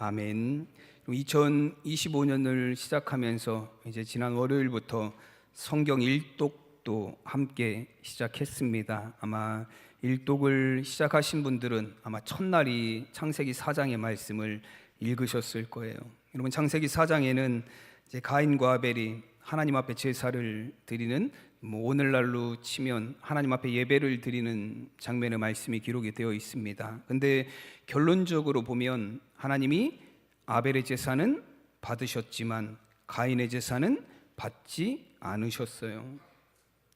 아멘. 2025년을 시작하면서 이제 지난 월요일부터 성경 일독도 함께 시작했습니다. 아마 일독을 시작하신 분들은 아마 첫날이 창세기 4장의 말씀을 읽으셨을 거예요. 여러분, 창세기 4장에는 이제 가인과 아벨이 하나님 앞에 제사를 드리는, 오늘날로 치면 하나님 앞에 예배를 드리는 장면의 말씀이 기록이 되어 있습니다. 근데 결론적으로 보면 하나님이 아벨의 제사는 받으셨지만 가인의 제사는 받지 않으셨어요.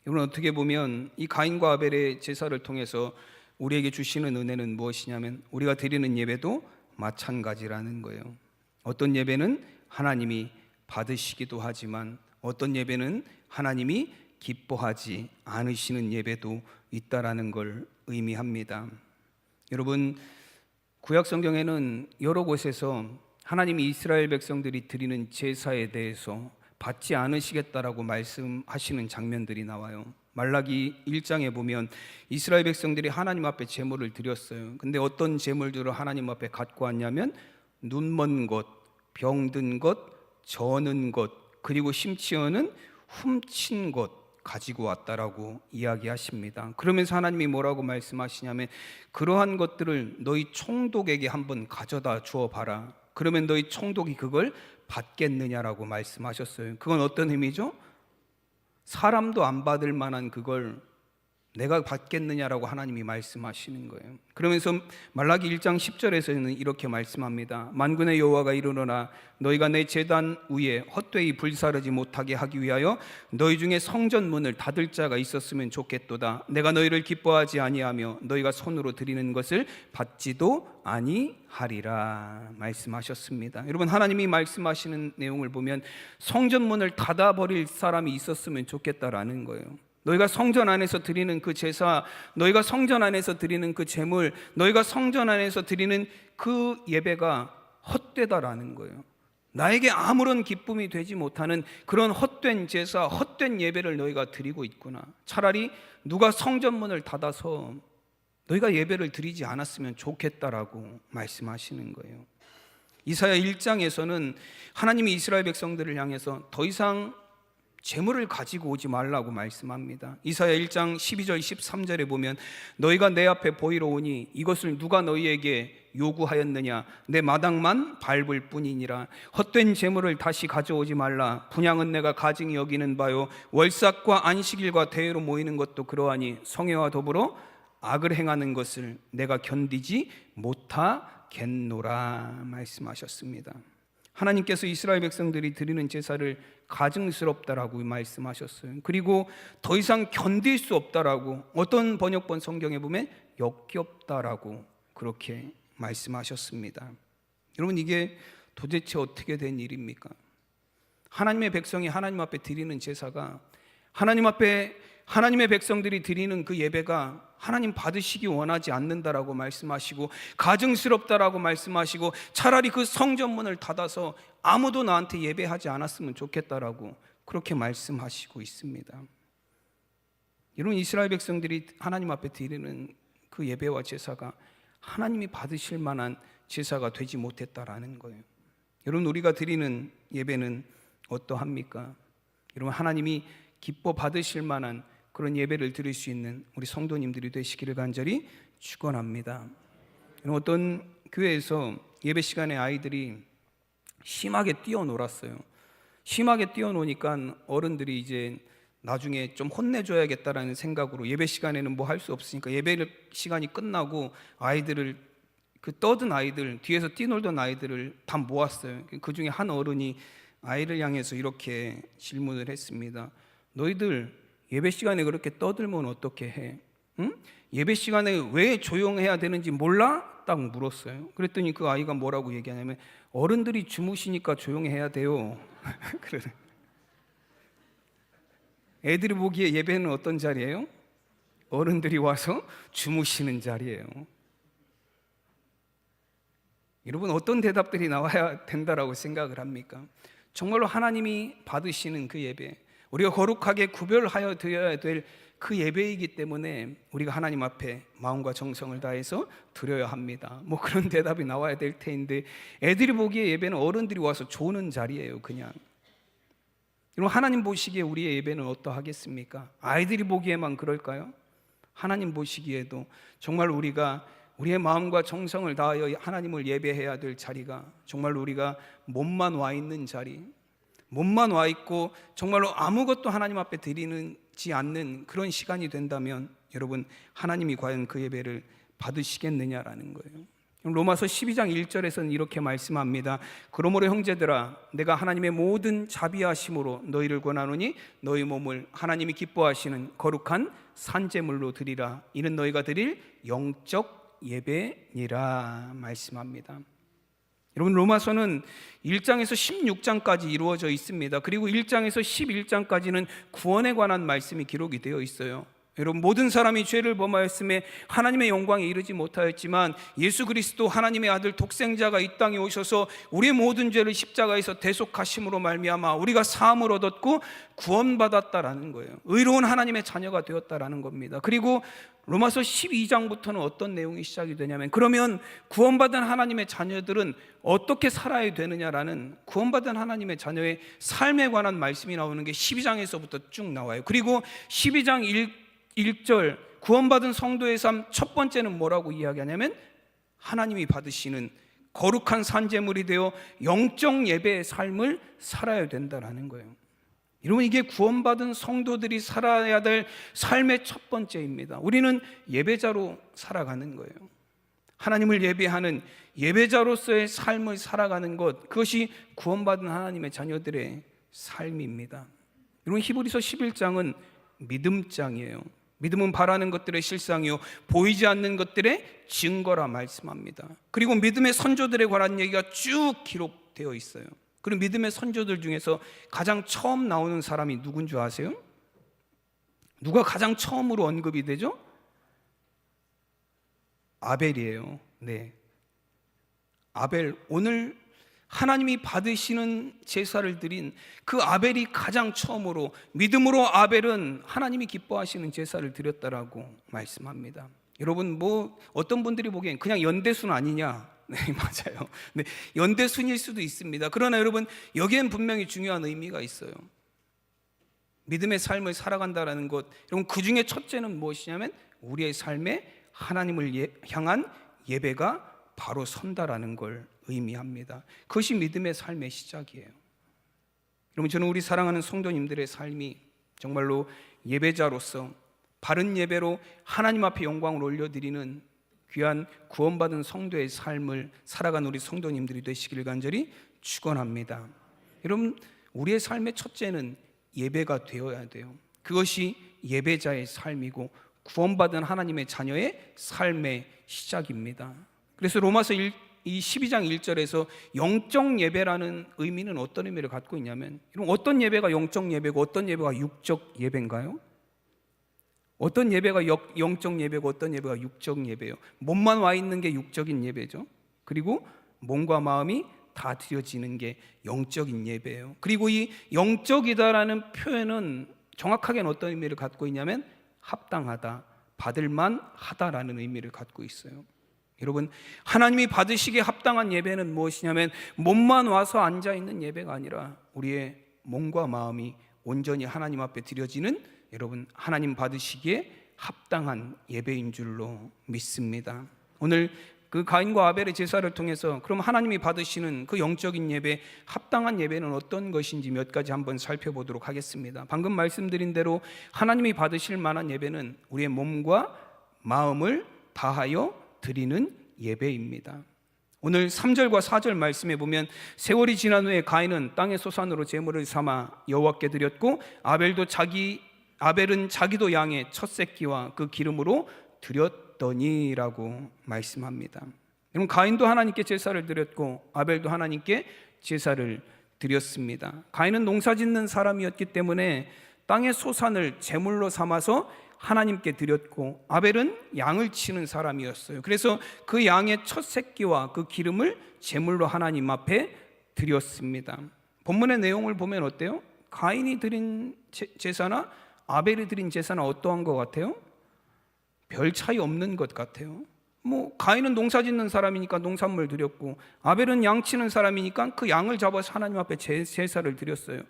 여러분, 어떻게 보면 이 가인과 아벨의 제사를 통해서 우리에게 주시는 은혜는 무엇이냐면 우리가 드리는 예배도 마찬가지라는 거예요. 어떤 예배는 하나님이 받으시기도 하지만 어떤 예배는 하나님이 기뻐하지 않으시는 예배도 있다라는 걸 의미합니다. 여러분, 구약 성경에는 여러 곳에서 하나님이 이스라엘 백성들이 드리는 제사에 대해서 받지 않으시겠다라고 말씀하시는 장면들이 나와요. 말라기 1장에 보면 이스라엘 백성들이 하나님 앞에 제물을 드렸어요. 근데 어떤 제물들을 하나님 앞에 갖고 왔냐면 눈먼 것, 병든 것, 저는 것, 그리고 심지어는 훔친 것 가지고 왔다라고 이야기하십니다. 그러면서 하나님이 뭐라고 말씀하시냐면 그러한 것들을 너희 총독에게 한번 가져다 주어 봐라. 그러면 너희 총독이 그걸 받겠느냐라고 말씀하셨어요. 그건 어떤 의미죠? 사람도 안 받을 만한 그걸 내가 받겠느냐라고 하나님이 말씀하시는 거예요. 그러면서 말라기 1장 10절에서는 이렇게 말씀합니다. 만군의 여호와가 이르노라 너희가 내 제단 위에 헛되이 불사르지 못하게 하기 위하여 너희 중에 성전 문을 닫을 자가 있었으면 좋겠도다. 내가 너희를 기뻐하지 아니하며 너희가 손으로 드리는 것을 받지도 아니하리라 말씀하셨습니다. 여러분, 하나님이 말씀하시는 내용을 보면 성전 문을 닫아버릴 사람이 있었으면 좋겠다라는 거예요. 너희가 성전 안에서 드리는 그 제사, 너희가 성전 안에서 드리는 그 제물, 너희가 성전 안에서 드리는 그 예배가 헛되다라는 거예요. 나에게 아무런 기쁨이 되지 못하는 그런 헛된 제사, 헛된 예배를 너희가 드리고 있구나. 차라리 누가 성전 문을 닫아서 너희가 예배를 드리지 않았으면 좋겠다라고 말씀하시는 거예요. 이사야 1장에서는 하나님이 이스라엘 백성들을 향해서 더 이상 재물을 가지고 오지 말라고 말씀합니다. 이사야 1장 12절 13절에 보면 너희가 내 앞에 보이러 오니 이것을 누가 너희에게 요구하였느냐 내 마당만 밟을 뿐이니라. 헛된 재물을 다시 가져오지 말라. 분향은 내가 가증히 여기는 바요 월삭과 안식일과 대회로 모이는 것도 그러하니 성회와 더불어 악을 행하는 것을 내가 견디지 못하겠노라 말씀하셨습니다. 하나님께서 이스라엘 백성들이 드리는 제사를 가증스럽다라고 말씀하셨어요. 그리고 더 이상 견딜 수 없다라고, 어떤 번역본 성경에 보면 역겹다라고 그렇게 말씀하셨습니다. 여러분, 이게 도대체 어떻게 된 일입니까? 하나님의 백성이 하나님 앞에 드리는 제사가, 하나님의 백성들이 드리는 그 예배가 하나님 받으시기 원하지 않는다라고 말씀하시고 가증스럽다라고 말씀하시고 차라리 그 성전문을 닫아서 아무도 나한테 예배하지 않았으면 좋겠다라고 그렇게 말씀하시고 있습니다. 여러분, 이스라엘 백성들이 하나님 앞에 드리는 그 예배와 제사가 하나님이 받으실 만한 제사가 되지 못했다라는 거예요. 여러분, 우리가 드리는 예배는 어떠합니까? 여러분, 하나님이 기뻐 받으실 만한 그런 예배를 드릴 수 있는 우리 성도님들이 되시기를 간절히 축원합니다. 어떤 교회에서 예배 시간에 아이들이 심하게 뛰어놀았어요. 심하게 뛰어노니까 어른들이 이제 나중에 좀 혼내줘야겠다라는 생각으로 예배 시간에는 뭐 할 수 없으니까 예배 시간이 끝나고 아이들을, 그 떠든 아이들, 뒤에서 뛰놀던 아이들을 다 모았어요. 그 중에 한 어른이 아이를 향해서 이렇게 질문을 했습니다. 너희들 예배 시간에 그렇게 떠들면 어떻게 해? 응? 예배 시간에 왜 조용해야 되는지 몰라? 딱 물었어요. 그랬더니 그 아이가 뭐라고 얘기하냐면 어른들이 주무시니까 조용해야 돼요. 그래. 애들이 보기에 예배는 어떤 자리예요? 어른들이 와서 주무시는 자리예요. 여러분, 어떤 대답들이 나와야 된다라고 생각을 합니까? 정말로 하나님이 받으시는 그 예배, 우리가 거룩하게 구별하여 드려야 될 그 예배이기 때문에 우리가 하나님 앞에 마음과 정성을 다해서 드려야 합니다. 뭐 그런 대답이 나와야 될 텐데, 애들이 보기에 예배는 어른들이 와서 조는 자리예요. 그냥. 여러분, 하나님 보시기에 우리의 예배는 어떠하겠습니까? 아이들이 보기에만 그럴까요? 하나님 보시기에도 정말 우리가 우리의 마음과 정성을 다하여 하나님을 예배해야 될 자리가, 정말 우리가 몸만 와 있는 자리, 몸만 와 있고 정말로 아무것도 하나님 앞에 드리지 않는 그런 시간이 된다면, 여러분, 하나님이 과연 그 예배를 받으시겠느냐라는 거예요. 로마서 12장 1절에서는 이렇게 말씀합니다. 그러므로 형제들아, 내가 하나님의 모든 자비하심으로 너희를 권하노니 너희 몸을 하나님이 기뻐하시는 거룩한 산제물로 드리라. 이는 너희가 드릴 영적 예배니라 말씀합니다. 여러분, 로마서는 1장에서 16장까지 이루어져 있습니다. 그리고 1장에서 11장까지는 구원에 관한 말씀이 기록이 되어 있어요. 여러분, 모든 사람이 죄를 범하였음에 하나님의 영광에 이르지 못하였지만 예수 그리스도 하나님의 아들 독생자가 이 땅에 오셔서 우리의 모든 죄를 십자가에서 대속하심으로 말미암아 우리가 사함을 얻었고 구원받았다라는 거예요. 의로운 하나님의 자녀가 되었다라는 겁니다. 그리고 로마서 12장부터는 어떤 내용이 시작이 되냐면, 그러면 구원받은 하나님의 자녀들은 어떻게 살아야 되느냐라는, 구원받은 하나님의 자녀의 삶에 관한 말씀이 나오는 게 12장에서부터 쭉 나와요. 그리고 12장 1절 구원받은 성도의 삶 첫 번째는 뭐라고 이야기하냐면, 하나님이 받으시는 거룩한 산제물이 되어 영적 예배의 삶을 살아야 된다라는 거예요. 여러분, 이게 구원받은 성도들이 살아야 될 삶의 첫 번째입니다. 우리는 예배자로 살아가는 거예요. 하나님을 예배하는 예배자로서의 삶을 살아가는 것, 그것이 구원받은 하나님의 자녀들의 삶입니다. 여러분, 히브리서 11장은 믿음장이에요. 믿음은 바라는 것들의 실상이요 보이지 않는 것들의 증거라 말씀합니다. 그리고 믿음의 선조들에 관한 얘기가 쭉 기록되어 있어요. 그리고 믿음의 선조들 중에서 가장 처음 나오는 사람이 누군 줄 아세요? 누가 가장 처음으로 언급이 되죠? 아벨이에요. 네, 아벨. 오늘 하나님이 받으시는 제사를 드린 그 아벨이 가장 처음으로, 믿음으로 아벨은 하나님이 기뻐하시는 제사를 드렸다라고 말씀합니다. 여러분, 뭐 어떤 분들이 보기엔 그냥 연대순 아니냐? 네, 맞아요. 네, 연대순일 수도 있습니다. 그러나 여러분, 여기엔 분명히 중요한 의미가 있어요. 믿음의 삶을 살아간다라는 것, 여러분, 그 중에 첫째는 무엇이냐면 우리의 삶에 하나님을 향한 예배가 바로 선다라는 걸 의미합니다. 그것이 믿음의 삶의 시작이에요. 여러분, 저는 우리 사랑하는 성도님들의 삶이 정말로 예배자로서 바른 예배로 하나님 앞에 영광을 올려드리는 귀한 구원받은 성도의 삶을 살아간 우리 성도님들이 되시길 간절히 축원합니다. 여러분, 우리의 삶의 첫째는 예배가 되어야 돼요. 그것이 예배자의 삶이고 구원받은 하나님의 자녀의 삶의 시작입니다. 그래서 로마서 12장 1절에서 영적 예배라는 의미는 어떤 의미를 갖고 있냐면, 여러분, 어떤 예배가 영적 예배고 어떤 예배가 육적 예배인가요? 어떤 예배가 영적 예배고 어떤 예배가 육적 예배예요? 몸만 와 있는 게 육적인 예배죠. 그리고 몸과 마음이 다 드려지는 게 영적인 예배예요. 그리고 이 영적이다라는 표현은 정확하게는 어떤 의미를 갖고 있냐면 합당하다, 받을만 하다라는 의미를 갖고 있어요. 여러분, 하나님이 받으시기에 합당한 예배는 무엇이냐면 몸만 와서 앉아있는 예배가 아니라 우리의 몸과 마음이 온전히 하나님 앞에 드려지는, 여러분, 하나님 받으시기에 합당한 예배인 줄로 믿습니다. 오늘 그 가인과 아벨의 제사를 통해서 그럼 하나님이 받으시는 그 영적인 예배, 합당한 예배는 어떤 것인지 몇 가지 한번 살펴보도록 하겠습니다. 방금 말씀드린 대로 하나님이 받으실 만한 예배는 우리의 몸과 마음을 다하여 드리는 예배입니다. 오늘 3절과 4절 말씀에 보면, 세월이 지난 후에 가인은 땅의 소산으로 제물을 삼아 여호와께 드렸고 아벨은 자기도 양의 첫 새끼와 그 기름으로 드렸더니라고 말씀합니다. 여러분, 가인도 하나님께 제사를 드렸고 아벨도 하나님께 제사를 드렸습니다. 가인은 농사짓는 사람이었기 때문에 땅의 소산을 제물로 삼아서 하나님께 드렸고, 아벨은 양을 치는 사람이었어요. 그래서 그 양의 첫 새끼와 그 기름을 제물로 하나님 앞에 드렸습니다. 본문의 내용을 보면 어때요? 가인이 드린 제사나 아벨이 드린 제사는 어떠한 것 같아요? 별 차이 없는 것 같아요. 가인은 농사 짓는 사람이니까 농산물 드렸고, 아벨은 양 치는 사람이니까 그 양을 잡아서 하나님 앞에 제사를 드렸어요.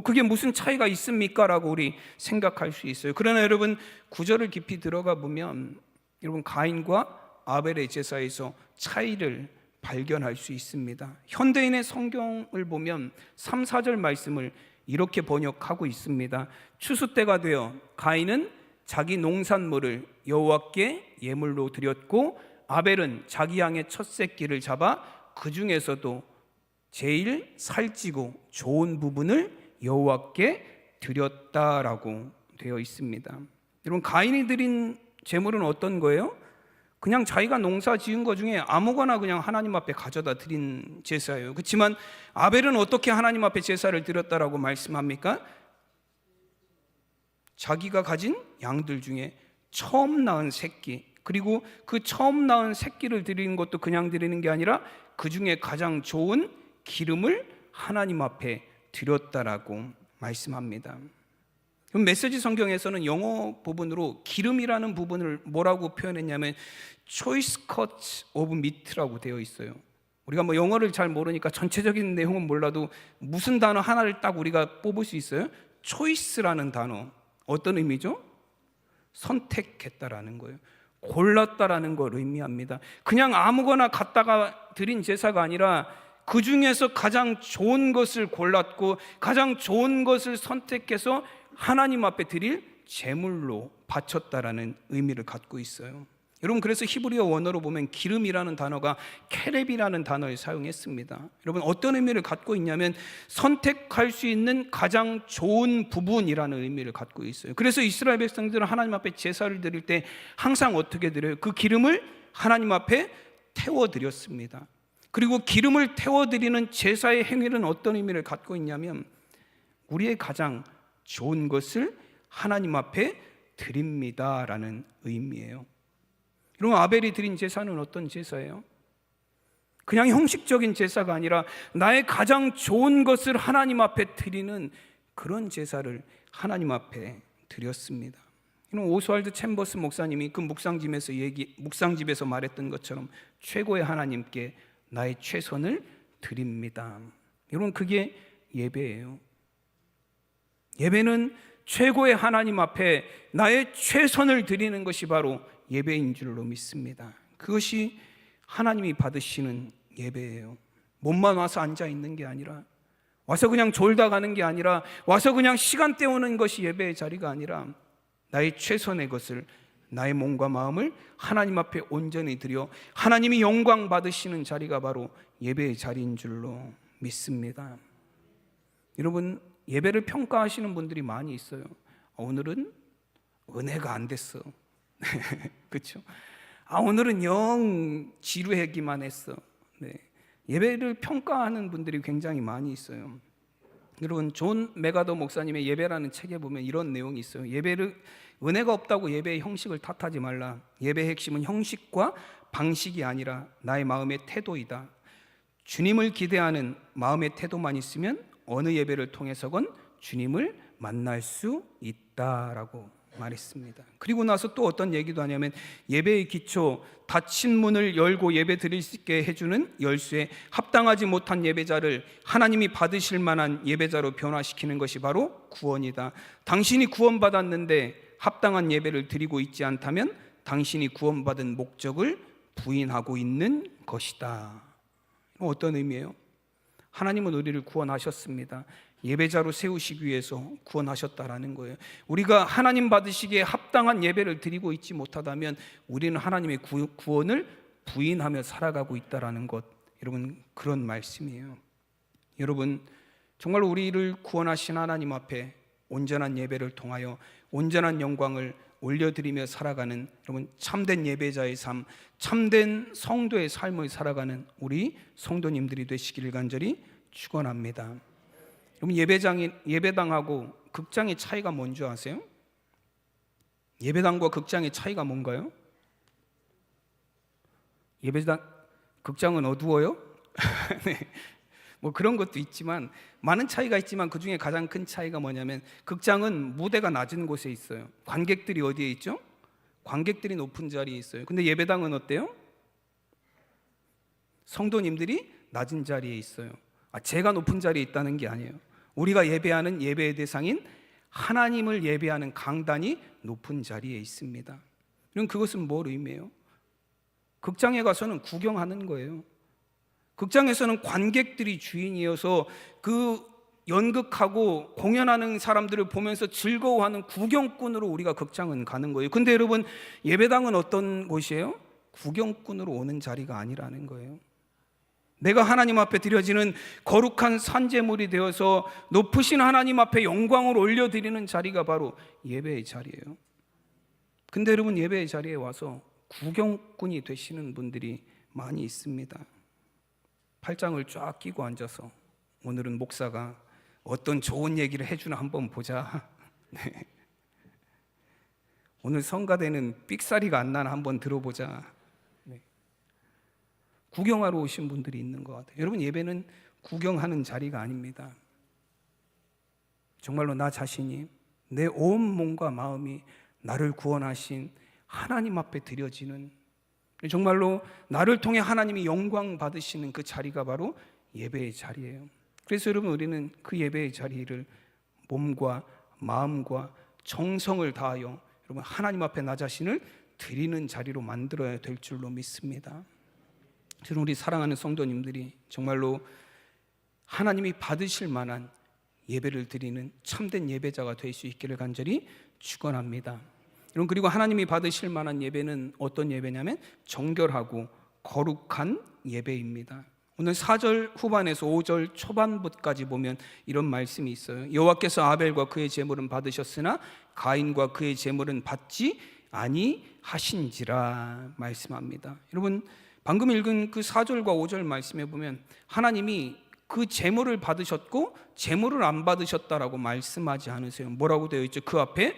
그게 무슨 차이가 있습니까? 라고 우리 생각할 수 있어요. 그러나 여러분, 구절을 깊이 들어가 보면 여러분, 가인과 아벨의 제사에서 차이를 발견할 수 있습니다. 현대인의 성경을 보면 3, 4절 말씀을 이렇게 번역하고 있습니다. 추수 때가 되어 가인은 자기 농산물을 여호와께 예물로 드렸고, 아벨은 자기 양의 첫 새끼를 잡아 그 중에서도 제일 살찌고 좋은 부분을 여호와께 드렸다라고 되어 있습니다. 여러분, 가인이 드린 제물은 어떤 거예요? 그냥 자기가 농사 지은 것 중에 아무거나 그냥 하나님 앞에 가져다 드린 제사예요. 그렇지만 아벨은 어떻게 하나님 앞에 제사를 드렸다라고 말씀합니까? 자기가 가진 양들 중에 처음 낳은 새끼, 그리고 그 처음 낳은 새끼를 드리는 것도 그냥 드리는 게 아니라 그 중에 가장 좋은 기름을 하나님 앞에 드렸다라고 말씀합니다. 그럼 메시지 성경에서는 영어 부분으로 기름이라는 부분을 뭐라고 표현했냐면 choice cuts of meat라고 되어 있어요. 우리가 영어를 잘 모르니까 전체적인 내용은 몰라도 무슨 단어 하나를 딱 우리가 뽑을 수 있어요. choice라는 단어, 어떤 의미죠? 선택했다라는 거예요. 골랐다라는 걸 의미합니다. 그냥 아무거나 갖다가 드린 제사가 아니라 그 중에서 가장 좋은 것을 골랐고 가장 좋은 것을 선택해서 하나님 앞에 드릴 제물로 바쳤다라는 의미를 갖고 있어요. 여러분, 그래서 히브리어 원어로 보면 기름이라는 단어가 케렙이라는 단어를 사용했습니다. 여러분, 어떤 의미를 갖고 있냐면 선택할 수 있는 가장 좋은 부분이라는 의미를 갖고 있어요. 그래서 이스라엘 백성들은 하나님 앞에 제사를 드릴 때 항상 어떻게 드려요? 그 기름을 하나님 앞에 태워드렸습니다. 그리고 기름을 태워드리는 제사의 행위는 어떤 의미를 갖고 있냐면 우리의 가장 좋은 것을 하나님 앞에 드립니다라는 의미예요. 여러분, 아벨이 드린 제사는 어떤 제사예요? 그냥 형식적인 제사가 아니라 나의 가장 좋은 것을 하나님 앞에 드리는 그런 제사를 하나님 앞에 드렸습니다. 오스왈드 챔버스 목사님이 그 묵상집에서 말했던 것처럼 최고의 하나님께 나의 최선을 드립니다. 여러분, 그게 예배예요. 예배는 최고의 하나님 앞에 나의 최선을 드리는 것이 바로 예배인 줄로 믿습니다. 그것이 하나님이 받으시는 예배예요. 몸만 와서 앉아 있는 게 아니라, 와서 그냥 졸다 가는 게 아니라, 와서 그냥 시간 때우는 것이 예배의 자리가 아니라 나의 최선의 것을, 나의 몸과 마음을 하나님 앞에 온전히 드려 하나님이 영광 받으시는 자리가 바로 예배의 자리인 줄로 믿습니다. 여러분, 예배를 평가하시는 분들이 많이 있어요. 오늘은 은혜가 안 됐어. 그렇죠? 오늘은 영 지루하기만 했어. 네. 예배를 평가하는 분들이 굉장히 많이 있어요. 여러분, 존 메가더 목사님의 예배라는 책에 보면 이런 내용이 있어요. 은혜가 없다고 예배의 형식을 탓하지 말라. 예배의 핵심은 형식과 방식이 아니라 나의 마음의 태도이다. 주님을 기대하는 마음의 태도만 있으면 어느 예배를 통해서건 주님을 만날 수 있다라고 말했습니다. 그리고 나서 또 어떤 얘기도 하냐면 예배의 기초, 닫힌 문을 열고 예배 드릴 수 있게 해주는 열쇠에 합당하지 못한 예배자를 하나님이 받으실 만한 예배자로 변화시키는 것이 바로 구원이다. 당신이 구원받았는데 합당한 예배를 드리고 있지 않다면 당신이 구원받은 목적을 부인하고 있는 것이다. 어떤 의미예요? 하나님은 우리를 구원하셨습니다. 예배자로 세우시기 위해서 구원하셨다라는 거예요. 우리가 하나님 받으시기에 합당한 예배를 드리고 있지 못하다면 우리는 하나님의 구원을 부인하며 살아가고 있다라는 것, 여러분, 그런 말씀이에요. 여러분, 정말 우리를 구원하신 하나님 앞에 온전한 예배를 통하여 온전한 영광을 올려드리며 살아가는, 여러분, 참된 예배자의 삶, 참된 성도의 삶을 살아가는 우리 성도님들이 되시기를 간절히 축원합니다. 여러분, 예배당하고 극장의 차이가 뭔지 아세요? 예배당과 극장의 차이가 뭔가요? 극장은 어두워요? 네. 뭐 그런 것도 있지만, 많은 차이가 있지만 그 중에 가장 큰 차이가 뭐냐면, 극장은 무대가 낮은 곳에 있어요. 관객들이 어디에 있죠? 관객들이 높은 자리에 있어요. 근데 예배당은 어때요? 성도님들이 낮은 자리에 있어요. 제가 높은 자리에 있다는 게 아니에요. 우리가 예배하는 예배의 대상인 하나님을 예배하는 강단이 높은 자리에 있습니다. 그럼 그것은 뭘 의미해요? 극장에 가서는 구경하는 거예요. 극장에서는 관객들이 주인이어서 그 연극하고 공연하는 사람들을 보면서 즐거워하는 구경꾼으로 우리가 극장은 가는 거예요. 근데 여러분, 예배당은 어떤 곳이에요? 구경꾼으로 오는 자리가 아니라는 거예요. 내가 하나님 앞에 드려지는 거룩한 산제물이 되어서 높으신 하나님 앞에 영광을 올려드리는 자리가 바로 예배의 자리예요. 근데 여러분, 예배의 자리에 와서 구경꾼이 되시는 분들이 많이 있습니다. 팔짱을 쫙 끼고 앉아서 오늘은 목사가 어떤 좋은 얘기를 해주나 한번 보자. 네. 오늘 성가대는 삑사리가 안 나나 한번 들어보자. 네. 구경하러 오신 분들이 있는 것 같아요. 여러분, 예배는 구경하는 자리가 아닙니다. 정말로 나 자신이, 내 온 몸과 마음이 나를 구원하신 하나님 앞에 드려지는, 정말로 나를 통해 하나님이 영광 받으시는 그 자리가 바로 예배의 자리예요. 그래서 여러분, 우리는 그 예배의 자리를 몸과 마음과 정성을 다하여 여러분 하나님 앞에 나 자신을 드리는 자리로 만들어야 될 줄로 믿습니다. 저는 우리 사랑하는 성도님들이 정말로 하나님이 받으실 만한 예배를 드리는 참된 예배자가 될 수 있기를 간절히 축원합니다. 여러분, 그리고 하나님이 받으실 만한 예배는 어떤 예배냐면 정결하고 거룩한 예배입니다. 오늘 4절 후반에서 5절 초반부까지 보면 이런 말씀이 있어요. 여호와께서 아벨과 그의 제물은 받으셨으나 가인과 그의 제물은 받지 아니하신지라 말씀합니다. 여러분, 방금 읽은 그 4절과 5절 말씀에 보면 하나님이 그 제물을 받으셨고 제물을 안 받으셨다라고 말씀하지 않으세요. 뭐라고 되어 있죠? 그 앞에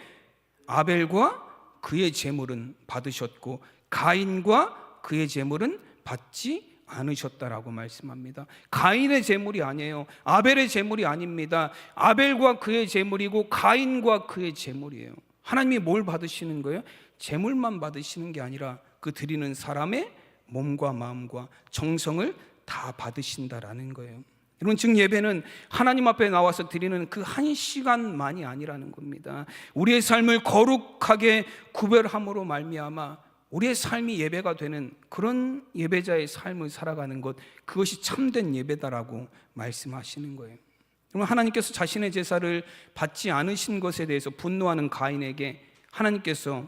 아벨과 그의 제물은 받으셨고 가인과 그의 제물은 받지 않으셨다라고 말씀합니다. 가인의 제물이 아니에요. 아벨의 제물이 아닙니다. 아벨과 그의 제물이고 가인과 그의 제물이에요. 하나님이 뭘 받으시는 거예요? 제물만 받으시는 게 아니라 그 드리는 사람의 몸과 마음과 정성을 다 받으신다라는 거예요. 여러분, 즉 예배는 하나님 앞에 나와서 드리는 그 한 시간만이 아니라는 겁니다. 우리의 삶을 거룩하게 구별함으로 말미암아 우리의 삶이 예배가 되는 그런 예배자의 삶을 살아가는 것, 그것이 참된 예배다라고 말씀하시는 거예요. 여러분, 하나님께서 자신의 제사를 받지 않으신 것에 대해서 분노하는 가인에게 하나님께서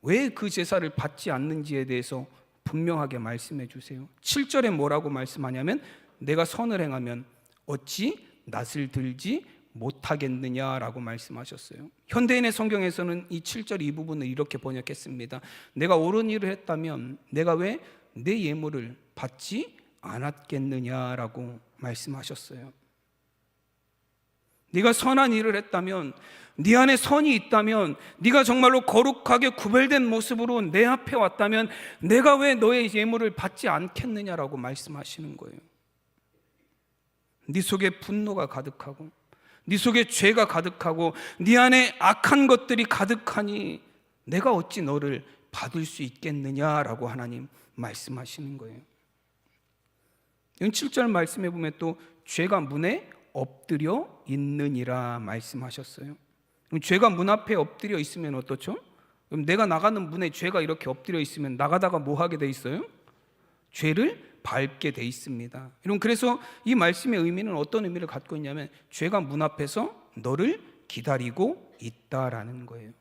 왜 그 제사를 받지 않는지에 대해서 분명하게 말씀해 주세요. 7절에 뭐라고 말씀하냐면 내가 선을 행하면 어찌 낯을 들지 못하겠느냐라고 말씀하셨어요. 현대인의 성경에서는 이 7절 이 부분을 이렇게 번역했습니다. 내가 옳은 일을 했다면 내가 왜 내 예물을 받지 않았겠느냐라고 말씀하셨어요. 네가 선한 일을 했다면, 네 안에 선이 있다면, 네가 정말로 거룩하게 구별된 모습으로 내 앞에 왔다면 내가 왜 너의 예물을 받지 않겠느냐라고 말씀하시는 거예요. 네 속에 분노가 가득하고 네 속에 죄가 가득하고 네 안에 악한 것들이 가득하니 내가 어찌 너를 받을 수 있겠느냐라고 하나님 말씀하시는 거예요. 7절 말씀해 보면 또 죄가 문에 엎드려 있느니라 말씀하셨어요. 그럼 죄가 문 앞에 엎드려 있으면 어떻죠? 그럼 내가 나가는 문에 죄가 이렇게 엎드려 있으면 나가다가 뭐 하게 돼 있어요? 죄를 밟게 돼 있습니다. 여러분, 그래서 이 말씀의 의미는 어떤 의미를 갖고 있냐면 죄가 문 앞에서 너를 기다리고 있다라는 거예요.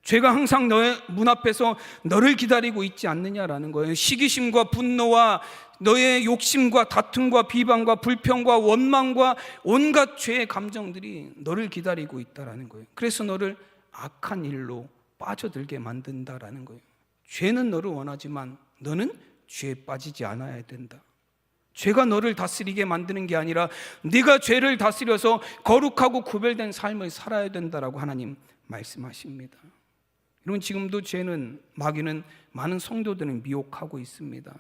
죄가 항상 너의 문 앞에서 너를 기다리고 있지 않느냐라는 거예요. 시기심과 분노와 너의 욕심과 다툼과 비방과 불평과 원망과 온갖 죄의 감정들이 너를 기다리고 있다라는 거예요. 그래서 너를 악한 일로 빠져들게 만든다라는 거예요. 죄는 너를 원하지만 너는 죄에 빠지지 않아야 된다. 죄가 너를 다스리게 만드는 게 아니라 네가 죄를 다스려서 거룩하고 구별된 삶을 살아야 된다라고 하나님 말씀하십니다. 여러분, 지금도 죄는, 마귀는 많은 성도들을 미혹하고 있습니다.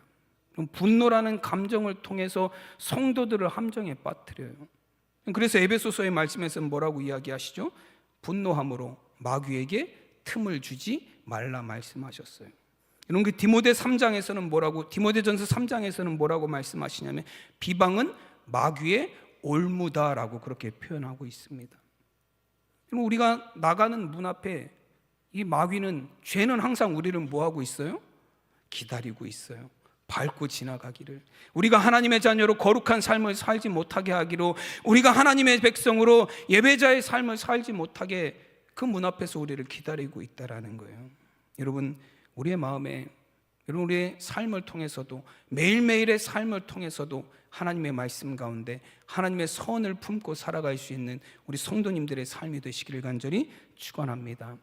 분노라는 감정을 통해서 성도들을 함정에 빠뜨려요. 그래서 에베소서의 말씀에서는 뭐라고 이야기하시죠? 분노함으로 마귀에게 틈을 주지 말라 말씀하셨어요. 이런 그 디모데 3장에서는 뭐라고, 디모데전서 3장에서는 뭐라고 말씀하시냐면 비방은 마귀의 올무다라고 그렇게 표현하고 있습니다. 우리가 나가는 문 앞에 이 마귀는, 죄는 항상 우리를 뭐하고 있어요? 기다리고 있어요. 밟고 지나가기를, 우리가 하나님의 자녀로 거룩한 삶을 살지 못하게 하기로, 우리가 하나님의 백성으로 예배자의 삶을 살지 못하게 그 문 앞에서 우리를 기다리고 있다라는 거예요. 여러분, 우리의 마음에, 여러분 우리의 삶을 통해서도, 매일매일의 삶을 통해서도 하나님의 말씀 가운데 하나님의 선을 품고 살아갈 수 있는 우리 성도님들의 삶이 되시기를 간절히 축원합니다.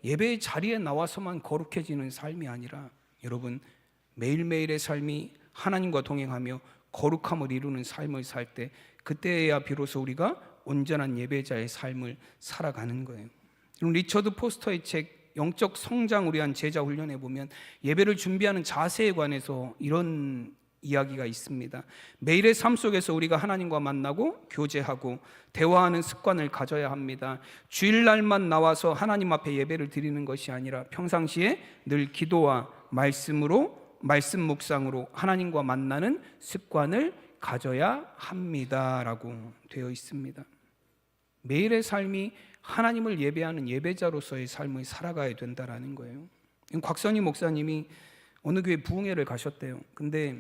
예배의 자리에 나와서만 거룩해지는 삶이 아니라 여러분, 매일매일의 삶이 하나님과 동행하며 거룩함을 이루는 삶을 살 때, 그때야 비로소 우리가 온전한 예배자의 삶을 살아가는 거예요. 리처드 포스터의 책 영적 성장을 위한 제자 훈련에 보면 예배를 준비하는 자세에 관해서 이런 이야기가 있습니다. 매일의 삶 속에서 우리가 하나님과 만나고 교제하고 대화하는 습관을 가져야 합니다. 주일날만 나와서 하나님 앞에 예배를 드리는 것이 아니라 평상시에 늘 기도와 말씀 묵상으로 하나님과 만나는 습관을 가져야 합니다라고 되어 있습니다. 매일의 삶이 하나님을 예배하는 예배자로서의 삶을 살아가야 된다라는 거예요. 곽선희 목사님이 어느 교회 부흥회를 가셨대요. 근데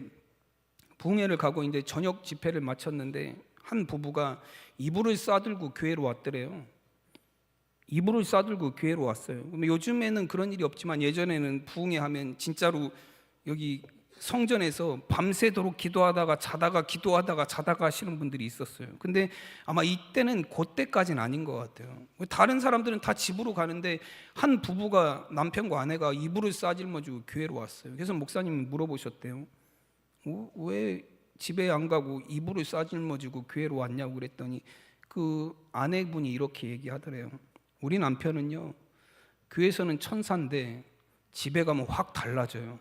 부흥회를 가고 이제 저녁 집회를 마쳤는데 한 부부가 이불을 싸들고 교회로 왔더래요. 이불을 싸들고 교회로 왔어요. 요즘에는 그런 일이 없지만 예전에는 부흥회 하면 진짜로 여기 성전에서 밤새도록 기도하다가 자다가 기도하다가 자다가 하시는 분들이 있었어요. 근데 아마 이때는 그때까지는 아닌 것 같아요. 다른 사람들은 다 집으로 가는데 한 부부가, 남편과 아내가 이불을 싸질머지고 교회로 왔어요. 그래서 목사님이 물어보셨대요. 왜 집에 안 가고 이불을 싸질머지고 교회로 왔냐고 그랬더니 그 아내분이 이렇게 얘기하더래요. 우리 남편은요, 교회에서는 천사인데 집에 가면 확 달라져요.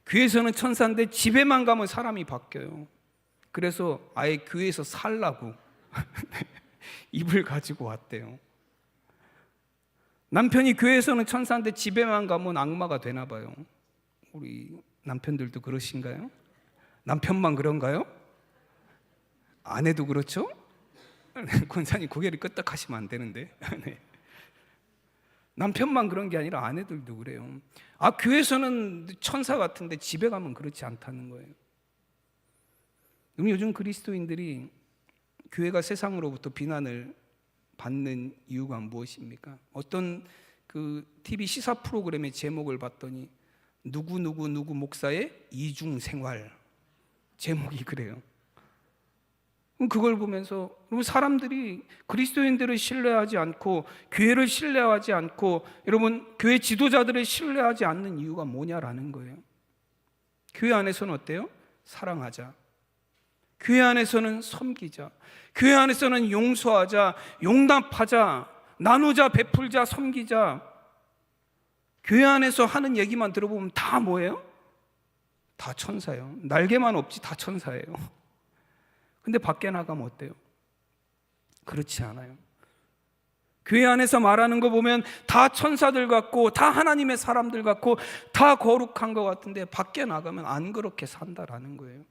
교회에서는 천사인데 집에만 가면 사람이 바뀌어요. 그래서 아예 교회에서 살라고 입을 가지고 왔대요. 남편이 교회에서는 천사인데 집에만 가면 악마가 되나 봐요. 우리 남편들도 그러신가요? 남편만 그런가요? 아내도 그렇죠? 권사님 고개를 끄덕하시면 안 되는데. 네. 남편만 그런 게 아니라 아내들도 그래요. 교회에서는 천사 같은데 집에 가면 그렇지 않다는 거예요. 요즘 그리스도인들이 교회가 세상으로부터 비난을 받는 이유가 무엇입니까? 어떤 그 TV 시사 프로그램의 제목을 봤더니 누구 목사의 이중 생활, 제목이 그래요. 그걸 보면서 사람들이 그리스도인들을 신뢰하지 않고 교회를 신뢰하지 않고 여러분 교회 지도자들을 신뢰하지 않는 이유가 뭐냐라는 거예요. 교회 안에서는 어때요? 사랑하자. 교회 안에서는 섬기자. 교회 안에서는 용서하자, 용납하자, 나누자, 베풀자, 섬기자. 교회 안에서 하는 얘기만 들어보면 다 뭐예요? 다 천사예요. 날개만 없지 다 천사예요. 근데 밖에 나가면 어때요? 그렇지 않아요. 교회 안에서 말하는 거 보면 다 천사들 같고 다 하나님의 사람들 같고 다 거룩한 것 같은데 밖에 나가면 안 그렇게 산다라는 거예요.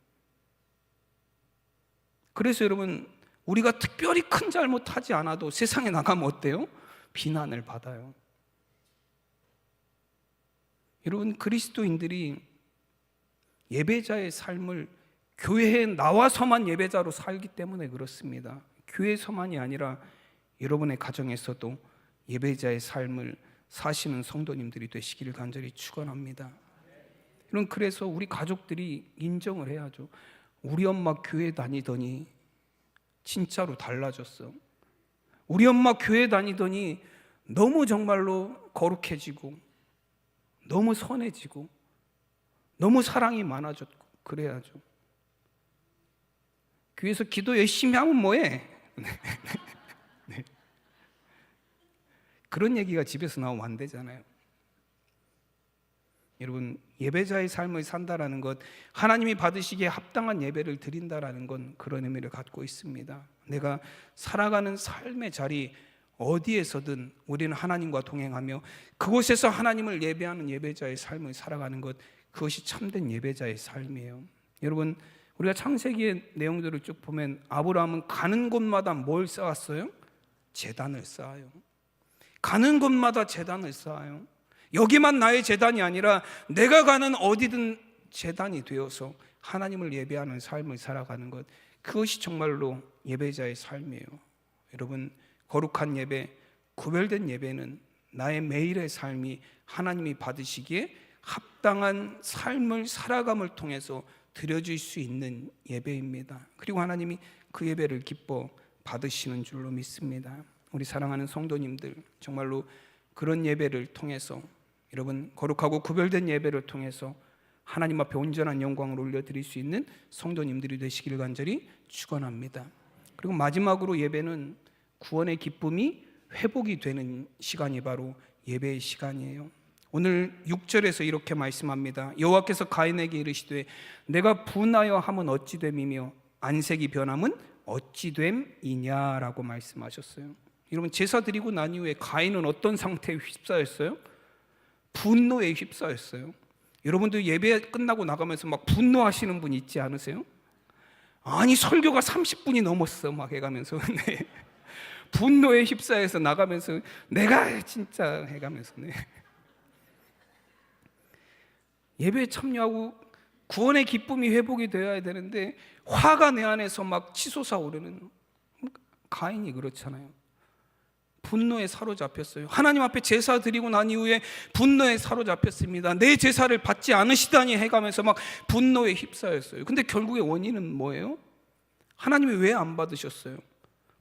그래서 여러분, 우리가 특별히 큰 잘못하지 않아도 세상에 나가면 어때요? 비난을 받아요. 여러분, 그리스도인들이 예배자의 삶을 교회에 나와서만 예배자로 살기 때문에 그렇습니다. 교회에서만이 아니라 여러분의 가정에서도 예배자의 삶을 사시는 성도님들이 되시기를 간절히 축원합니다. 여러분, 그래서 우리 가족들이 인정을 해야죠. 우리 엄마 교회 다니더니 진짜로 달라졌어. 우리 엄마 교회 다니더니 너무 정말로 거룩해지고 너무 선해지고 너무 사랑이 많아졌고 그래야죠. 교회에서 기도 열심히 하면 뭐해? 네. 그런 얘기가 집에서 나오면 안 되잖아요. 여러분, 예배자의 삶을 산다라는 것, 하나님이 받으시기에 합당한 예배를 드린다라는 건 그런 의미를 갖고 있습니다. 내가 살아가는 삶의 자리 어디에서든 우리는 하나님과 동행하며 그곳에서 하나님을 예배하는 예배자의 삶을 살아가는 것, 그것이 참된 예배자의 삶이에요. 여러분, 우리가 창세기의 내용들을 쭉 보면 아브라함은 가는 곳마다 뭘 쌓았어요? 제단을 쌓아요. 가는 곳마다 제단을 쌓아요. 여기만 나의 제단이 아니라 내가 가는 어디든 제단이 되어서 하나님을 예배하는 삶을 살아가는 것, 그것이 정말로 예배자의 삶이에요. 여러분, 거룩한 예배, 구별된 예배는 나의 매일의 삶이 하나님이 받으시기에 합당한 삶을 살아감을 통해서 드려질 수 있는 예배입니다. 그리고 하나님이 그 예배를 기뻐 받으시는 줄로 믿습니다. 우리 사랑하는 성도님들, 정말로 그런 예배를 통해서, 여러분, 거룩하고 구별된 예배를 통해서 하나님 앞에 온전한 영광을 올려드릴 수 있는 성도님들이 되시기를 간절히 축원합니다. 그리고 마지막으로 예배는 구원의 기쁨이 회복이 되는 시간이 바로 예배의 시간이에요. 오늘 6절에서 이렇게 말씀합니다. 여호와께서 가인에게 이르시되 내가 분하여 함은 어찌 됨이며 안색이 변함은 어찌 됨이냐라고 말씀하셨어요. 여러분, 제사 드리고 난 이후에 가인은 어떤 상태에 휩싸였어요? 분노에 휩싸였어요. 여러분들 예배 끝나고 나가면서 막 분노하시는 분 있지 않으세요? 아니, 설교가 30분이 넘었어 막 해가면서 네. 분노에 휩싸여서 나가면서 내가 진짜 해가면서 네. 예배에 참여하고 구원의 기쁨이 회복이 되어야 되는데 화가 내 안에서 막 치솟아 오르는 가인이 그렇잖아요. 분노에 사로잡혔어요. 하나님 앞에 제사 드리고 난 이후에 분노에 사로잡혔습니다. 내 제사를 받지 않으시다니 해가면서 막 분노에 휩싸였어요. 근데 결국의 원인은 뭐예요? 하나님이 왜 안 받으셨어요?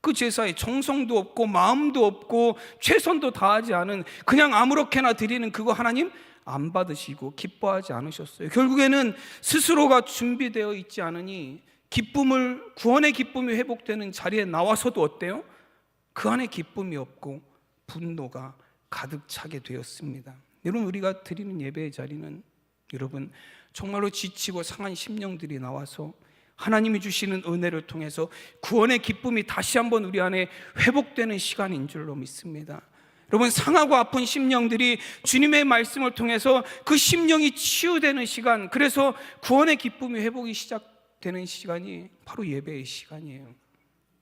그 제사에 정성도 없고 마음도 없고 최선도 다하지 않은 그냥 아무렇게나 드리는 그거 하나님 안 받으시고 기뻐하지 않으셨어요. 결국에는 스스로가 준비되어 있지 않으니 구원의 기쁨이 회복되는 자리에 나와서도 어때요? 그 안에 기쁨이 없고 분노가 가득 차게 되었습니다. 여러분, 우리가 드리는 예배의 자리는 여러분 정말로 지치고 상한 심령들이 나와서 하나님이 주시는 은혜를 통해서 구원의 기쁨이 다시 한번 우리 안에 회복되는 시간인 줄로 믿습니다. 여러분, 상하고 아픈 심령들이 주님의 말씀을 통해서 그 심령이 치유되는 시간, 그래서 구원의 기쁨이 회복이 시작되는 시간이 바로 예배의 시간이에요.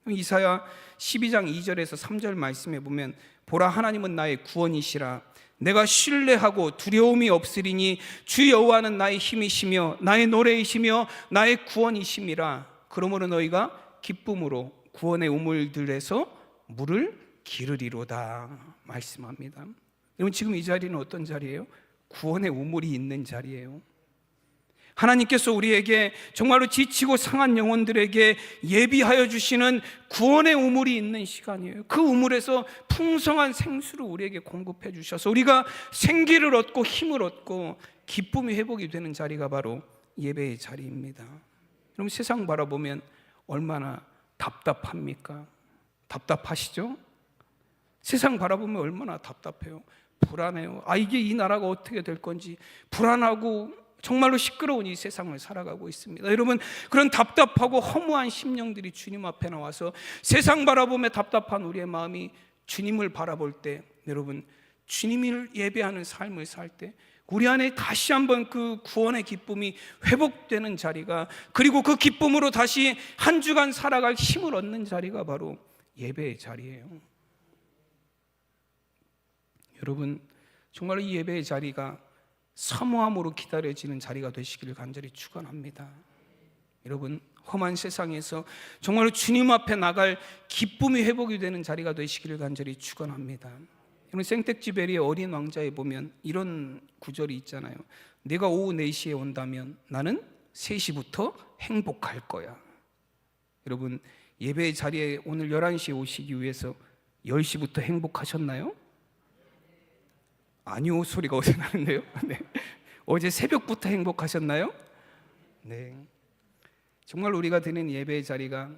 이사야 12장 2절에서 3절 말씀에 보면 보라, 하나님은 나의 구원이시라. 내가 신뢰하고 두려움이 없으리니 주 여호와는 나의 힘이시며 나의 노래이시며 나의 구원이심이라. 그러므로 너희가 기쁨으로 구원의 우물들에서 물을 기르리로다 말씀합니다. 여러분, 지금 이 자리는 어떤 자리예요? 구원의 우물이 있는 자리예요. 하나님께서 우리에게 정말로 지치고 상한 영혼들에게 예비하여 주시는 구원의 우물이 있는 시간이에요. 그 우물에서 풍성한 생수를 우리에게 공급해 주셔서 우리가 생기를 얻고 힘을 얻고 기쁨이 회복이 되는 자리가 바로 예배의 자리입니다. 여러분, 세상 바라보면 얼마나 답답합니까? 답답하시죠? 세상 바라보면 얼마나 답답해요. 불안해요. 이게 이 나라가 어떻게 될 건지 불안하고 정말로 시끄러운 이 세상을 살아가고 있습니다. 여러분, 그런 답답하고 허무한 심령들이 주님 앞에 나와서 세상 바라보며 답답한 우리의 마음이 주님을 바라볼 때, 여러분, 주님을 예배하는 삶을 살 때 우리 안에 다시 한번 그 구원의 기쁨이 회복되는 자리가, 그리고 그 기쁨으로 다시 한 주간 살아갈 힘을 얻는 자리가 바로 예배의 자리예요. 여러분, 정말 이 예배의 자리가 사모함으로 기다려지는 자리가 되시기를 간절히 축원합니다. 여러분, 험한 세상에서 정말로 주님 앞에 나갈 기쁨이 회복이 되는 자리가 되시기를 간절히 축원합니다. 여러분, 생텍쥐베리의 어린 왕자에 보면 이런 구절이 있잖아요. 내가 오후 4시에 온다면 나는 3시부터 행복할 거야. 여러분, 예배의 자리에 오늘 11시에 오시기 위해서 10시부터 행복하셨나요? 아니요 소리가 어디서 나는데요? 네. 어제 새벽부터 행복하셨나요? 네. 정말 우리가 드리는 예배의 자리가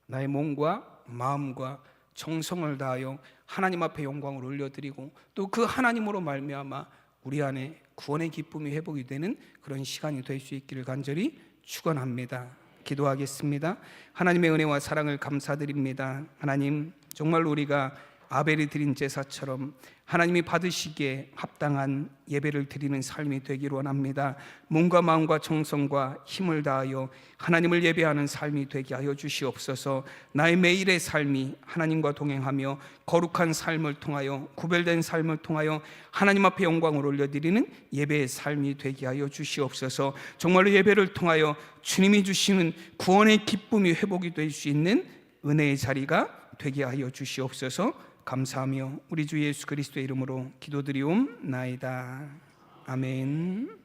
나의 몸과 마음과 정성을 다하여 하나님 앞에 영광을 올려드리고 또 그 하나님으로 말미암아 우리 안에 구원의 기쁨이 회복이 되는 그런 시간이 될 수 있기를 간절히 축원합니다. 기도하겠습니다. 하나님의 은혜와 사랑을 감사드립니다. 하나님, 정말 우리가 아벨이 드린 제사처럼 하나님이 받으시기에 합당한 예배를 드리는 삶이 되기를 원합니다. 몸과 마음과 정성과 힘을 다하여 하나님을 예배하는 삶이 되게 하여 주시옵소서. 나의 매일의 삶이 하나님과 동행하며 거룩한 삶을 통하여, 구별된 삶을 통하여 하나님 앞에 영광을 올려드리는 예배의 삶이 되게 하여 주시옵소서. 정말로 예배를 통하여 주님이 주시는 구원의 기쁨이 회복이 될 수 있는 은혜의 자리가 되게 하여 주시옵소서. 감사하며 우리 주 예수 그리스도의 이름으로 기도드리옵나이다. 아멘.